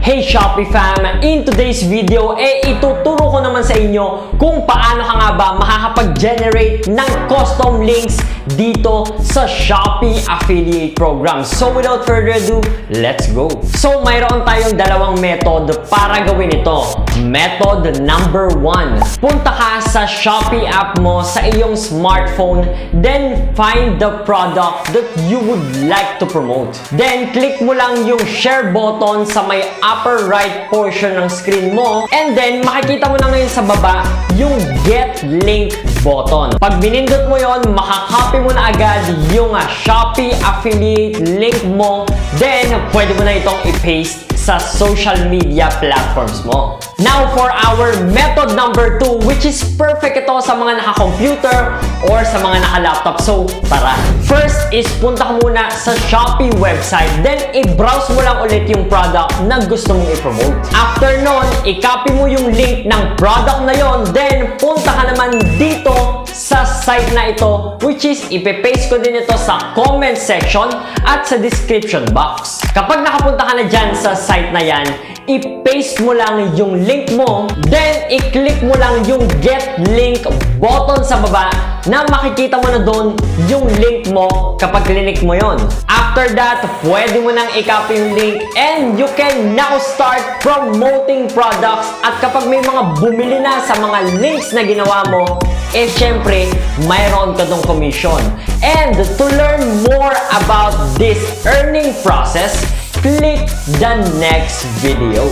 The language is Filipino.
Hey Shopee fam! In today's video, ituturo ko naman sa inyo kung paano ka nga ba makakapag-generate ng custom links dito sa Shopee Affiliate Program. So without further ado, let's go! So mayroon tayong dalawang method para gawin ito. Method number 1. Punta ka sa Shopee app mo sa iyong smartphone, then find the product that you would like to promote. Then click mo lang yung share button sa may upper right portion ng screen mo, and then makikita mo na ngayon sa baba yung get link button. Pag binindot mo yon, makakopy mo na agad yung Shopee affiliate link mo, then pwede mo na itong i-paste sa social media platforms mo. Now for our method number 2, which is perfect ito sa mga naka-computer or sa mga naka-laptop. So tara! First is punta ka muna sa Shopee website, then i-browse mo lang ulit yung product na gusto mong i-promote. After nun, i-copy mo yung link ng product na yon, then punta ka naman dito sa site na ito, which is ipe-paste ko din ito sa comment section at sa description box. Kapag nakapunta ka na dyan sa site na yan, i-paste mo lang yung link mo, then i-click mo lang yung get link button sa baba na makikita mo na doon yung link mo kapag clinic mo yon. After that, pwede mo nang i-copy yung link and you can now start promoting products. At kapag may mga bumili na sa mga links na ginawa mo, syempre, mayroon ka dong commission. And to learn more about this earning process, click the next video.